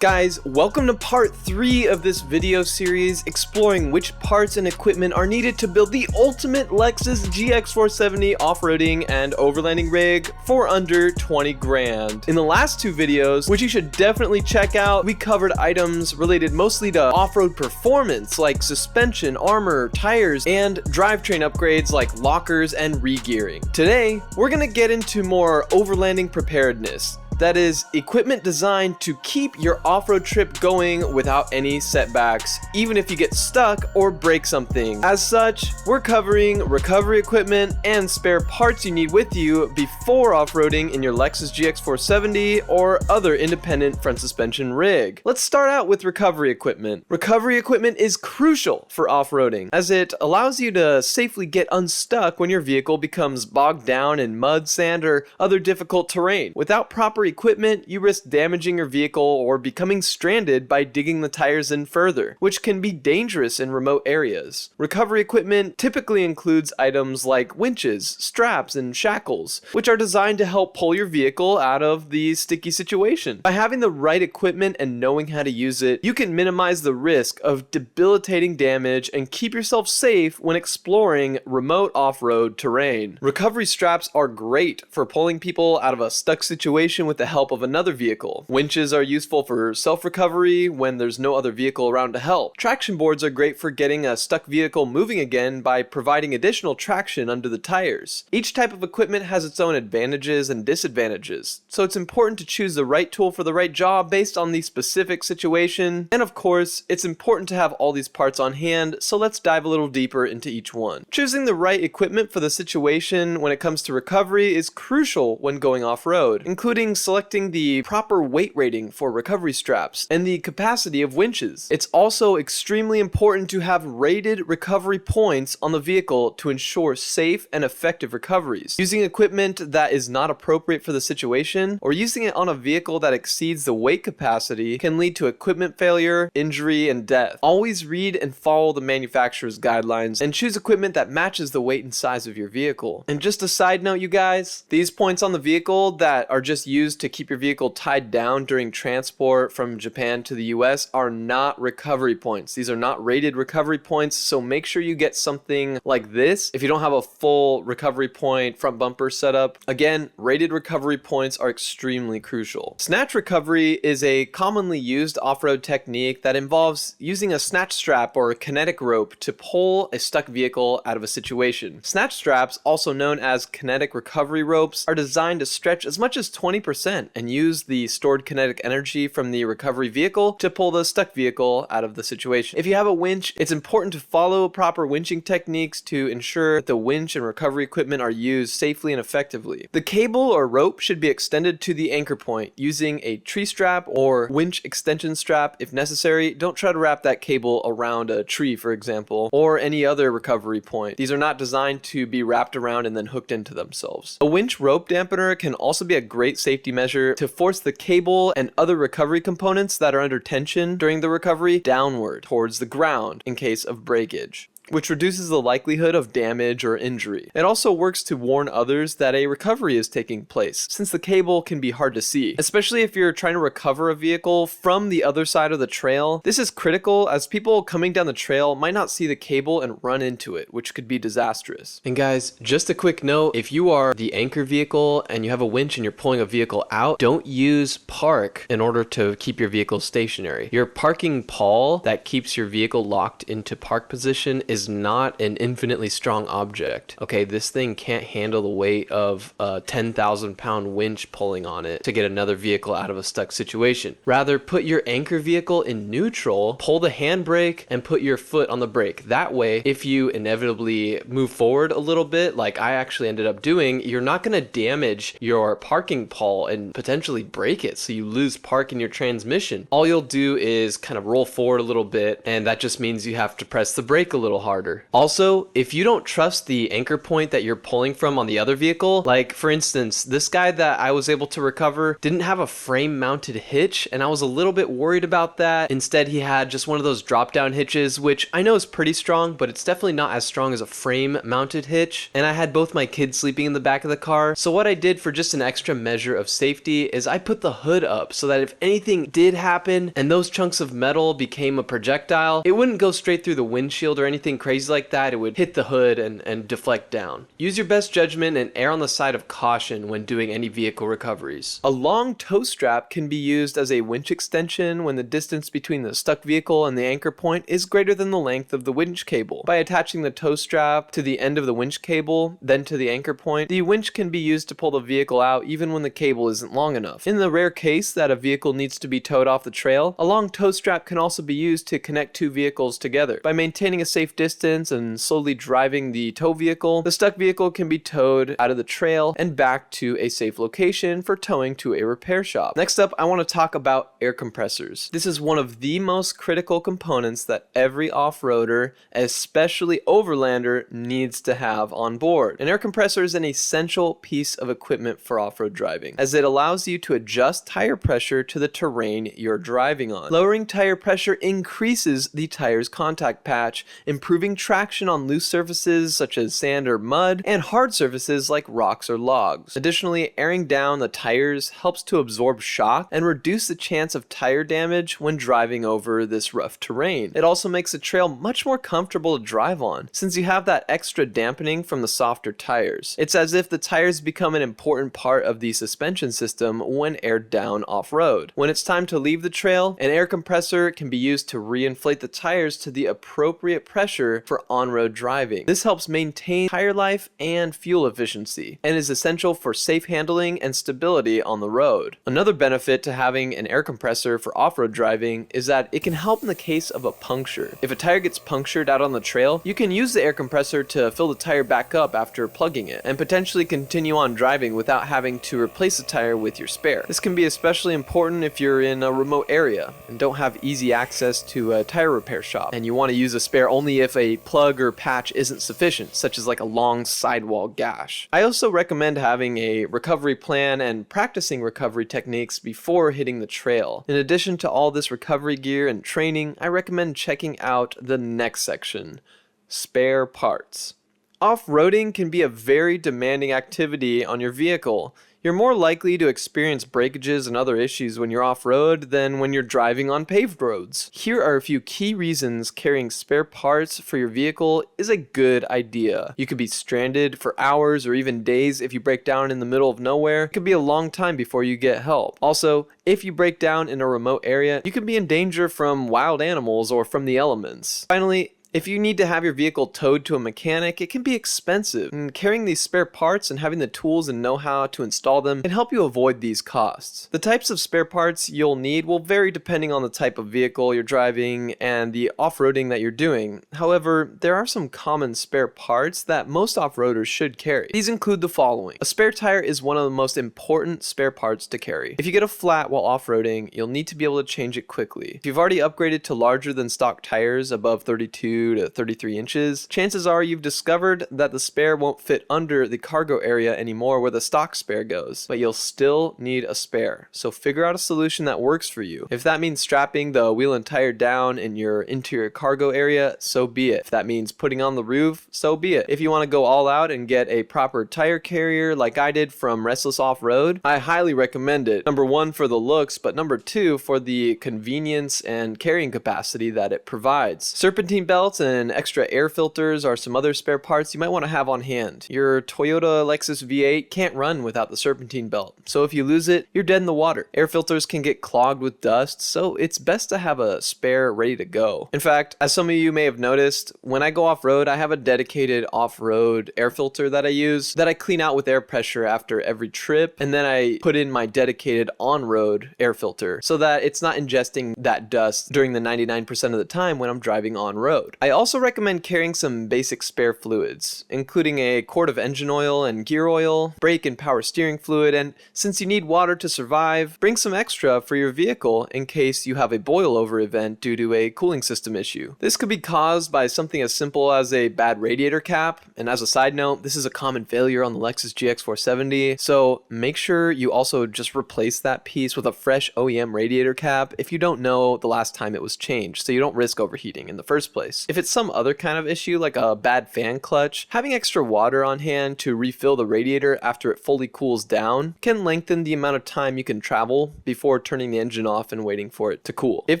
Guys, welcome to part 3 of this video series exploring which parts and equipment are needed to build the ultimate Lexus GX470 off-roading and overlanding rig for under 20 grand. In the last 2 videos, which you should definitely check out, we covered items related mostly to off-road performance like suspension, armor, tires, and drivetrain upgrades like lockers and re-gearing. Today, we're gonna get into more overlanding preparedness. That is, equipment designed to keep your off-road trip going without any setbacks, even if you get stuck or break something. As such, we're covering recovery equipment and spare parts you need with you before off-roading in your Lexus GX470 or other independent front suspension rig. Let's start out with recovery equipment. Recovery equipment is crucial for off-roading, as it allows you to safely get unstuck when your vehicle becomes bogged down in mud, sand, or other difficult terrain. Without proper equipment, you risk damaging your vehicle or becoming stranded by digging the tires in further, which can be dangerous in remote areas. Recovery equipment typically includes items like winches, straps, and shackles, which are designed to help pull your vehicle out of the sticky situation. By having the right equipment and knowing how to use it, you can minimize the risk of debilitating damage and keep yourself safe when exploring remote off-road terrain. Recovery straps are great for pulling people out of a stuck situation with the help of another vehicle. Winches are useful for self-recovery when there's no other vehicle around to help. Traction boards are great for getting a stuck vehicle moving again by providing additional traction under the tires. Each type of equipment has its own advantages and disadvantages, so it's important to choose the right tool for the right job based on the specific situation. And of course, it's important to have all these parts on hand, so let's dive a little deeper into each one. Choosing the right equipment for the situation when it comes to recovery is crucial when going off-road, including selecting the proper weight rating for recovery straps and the capacity of winches. It's also extremely important to have rated recovery points on the vehicle to ensure safe and effective recoveries. Using equipment that is not appropriate for the situation or using it on a vehicle that exceeds the weight capacity can lead to equipment failure, injury, and death. Always read and follow the manufacturer's guidelines and choose equipment that matches the weight and size of your vehicle. And just a side note, you guys, these points on the vehicle that are just used to keep your vehicle tied down during transport from Japan to the US are not recovery points. These are not rated recovery points, so make sure you get something like this if you don't have a full recovery point front bumper setup. Again, rated recovery points are extremely crucial. Snatch recovery is a commonly used off-road technique that involves using a snatch strap or a kinetic rope to pull a stuck vehicle out of a situation. Snatch straps, also known as kinetic recovery ropes, are designed to stretch as much as 20% and use the stored kinetic energy from the recovery vehicle to pull the stuck vehicle out of the situation. If you have a winch, it's important to follow proper winching techniques to ensure that the winch and recovery equipment are used safely and effectively. The cable or rope should be extended to the anchor point using a tree strap or winch extension strap if necessary. Don't try to wrap that cable around a tree, for example, or any other recovery point. These are not designed to be wrapped around and then hooked into themselves. A winch rope dampener can also be a great safety measure to force the cable and other recovery components that are under tension during the recovery downward towards the ground in case of breakage, which reduces the likelihood of damage or injury. It also works to warn others that a recovery is taking place, since the cable can be hard to see, especially if you're trying to recover a vehicle from the other side of the trail. This is critical as people coming down the trail might not see the cable and run into it, which could be disastrous. And guys, just a quick note, if you are the anchor vehicle and you have a winch and you're pulling a vehicle out, don't use park in order to keep your vehicle stationary. Your parking pawl that keeps your vehicle locked into park position is not an infinitely strong object. Okay, this thing can't handle the weight of a 10,000 pound winch pulling on it to get another vehicle out of a stuck situation. Rather, put your anchor vehicle in neutral, pull the handbrake, and put your foot on the brake. That way, if you inevitably move forward a little bit, like I actually ended up doing, you're not going to damage your parking pawl and potentially break it, so you lose park in your transmission. All you'll do is kind of roll forward a little bit, and that just means you have to press the brake a little harder harder. Also, if you don't trust the anchor point that you're pulling from on the other vehicle, like for instance, this guy that I was able to recover didn't have a frame mounted hitch, and I was a little bit worried about that. Instead, he had just one of those drop down hitches, which I know is pretty strong, but it's definitely not as strong as a frame mounted hitch. And I had both my kids sleeping in the back of the car. So what I did for just an extra measure of safety is I put the hood up so that if anything did happen and those chunks of metal became a projectile, it wouldn't go straight through the windshield or anything crazy like that. It would hit the hood and deflect down. Use your best judgment and err on the side of caution when doing any vehicle recoveries. A long tow strap can be used as a winch extension when the distance between the stuck vehicle and the anchor point is greater than the length of the winch cable. By attaching the tow strap to the end of the winch cable, then to the anchor point, the winch can be used to pull the vehicle out even when the cable isn't long enough. In the rare case that a vehicle needs to be towed off the trail, a long tow strap can also be used to connect two vehicles together. By maintaining a safe distance and slowly driving the tow vehicle, the stuck vehicle can be towed out of the trail and back to a safe location for towing to a repair shop. Next up, I want to talk about air compressors. This is one of the most critical components that every off-roader, especially overlander, needs to have on board. An air compressor is an essential piece of equipment for off-road driving, as it allows you to adjust tire pressure to the terrain you're driving on. Lowering tire pressure increases the tire's contact patch, improving traction on loose surfaces such as sand or mud, and hard surfaces like rocks or logs. Additionally, airing down the tires helps to absorb shock and reduce the chance of tire damage when driving over this rough terrain. It also makes the trail much more comfortable to drive on, since you have that extra dampening from the softer tires. It's as if the tires become an important part of the suspension system when aired down off-road. When it's time to leave the trail, an air compressor can be used to reinflate the tires to the appropriate pressure for on-road driving. This helps maintain tire life and fuel efficiency, and is essential for safe handling and stability on the road. Another benefit to having an air compressor for off-road driving is that it can help in the case of a puncture. If a tire gets punctured out on the trail, you can use the air compressor to fill the tire back up after plugging it, and potentially continue on driving without having to replace the tire with your spare. This can be especially important if you're in a remote area and don't have easy access to a tire repair shop, and you want to use a spare only if a plug or patch isn't sufficient, such as like a long sidewall gash. I also recommend having a recovery plan and practicing recovery techniques before hitting the trail. In addition to all this recovery gear and training, I recommend checking out the next section: spare parts. Off-roading can be a very demanding activity on your vehicle. You're more likely to experience breakages and other issues when you're off-road than when you're driving on paved roads. Here are a few key reasons carrying spare parts for your vehicle is a good idea. You could be stranded for hours or even days if you break down in the middle of nowhere. It could be a long time before you get help. Also, if you break down in a remote area, you could be in danger from wild animals or from the elements. Finally, if you need to have your vehicle towed to a mechanic, it can be expensive, and carrying these spare parts and having the tools and know-how to install them can help you avoid these costs. The types of spare parts you'll need will vary depending on the type of vehicle you're driving and the off-roading that you're doing. However, there are some common spare parts that most off-roaders should carry. These include the following. A spare tire is one of the most important spare parts to carry. If you get a flat while off-roading, you'll need to be able to change it quickly. If you've already upgraded to larger than stock tires above 32 to 33 inches, chances are you've discovered that the spare won't fit under the cargo area anymore where the stock spare goes, but you'll still need a spare. So figure out a solution that works for you. If that means strapping the wheel and tire down in your interior cargo area, so be it. If that means putting on the roof, so be it. If you want to go all out and get a proper tire carrier like I did from Restless Off-Road, I highly recommend it. Number one, for the looks, but number two, for the convenience and carrying capacity that it provides. Serpentine belts and extra air filters are some other spare parts you might want to have on hand. Your Toyota Lexus V8 can't run without the serpentine belt, so if you lose it, you're dead in the water. Air filters can get clogged with dust, so it's best to have a spare ready to go. In fact, as some of you may have noticed, when I go off-road, I have a dedicated off-road air filter that I use that I clean out with air pressure after every trip, and then I put in my dedicated on-road air filter so that it's not ingesting that dust during the 99% of the time when I'm driving on-road. I also recommend carrying some basic spare fluids, including a quart of engine oil and gear oil, brake and power steering fluid, and since you need water to survive, bring some extra for your vehicle in case you have a boil over event due to a cooling system issue. This could be caused by something as simple as a bad radiator cap, and as a side note, this is a common failure on the Lexus GX470, so make sure you also just replace that piece with a fresh OEM radiator cap if you don't know the last time it was changed, so you don't risk overheating in the first place. If it's some other kind of issue like a bad fan clutch, having extra water on hand to refill the radiator after it fully cools down can lengthen the amount of time you can travel before turning the engine off and waiting for it to cool. If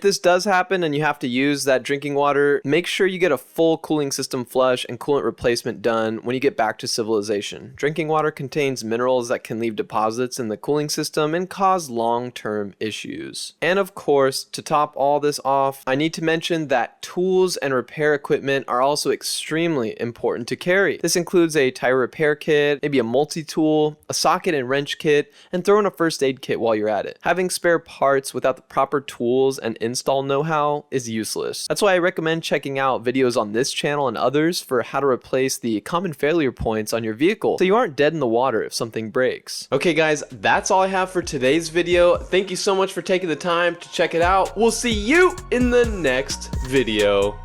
this does happen and you have to use that drinking water, make sure you get a full cooling system flush and coolant replacement done when you get back to civilization. Drinking water contains minerals that can leave deposits in the cooling system and cause long-term issues. And of course, to top all this off, I need to mention that tools and repair equipment are also extremely important to carry. This includes a tire repair kit, maybe a multi-tool, a socket and wrench kit, and throw in a first aid kit while you're at it. Having spare parts without the proper tools and install know-how is useless. That's why I recommend checking out videos on this channel and others for how to replace the common failure points on your vehicle so you aren't dead in the water if something breaks. Okay guys, that's all I have for today's video. Thank you so much for taking the time to check it out. We'll see you in the next video.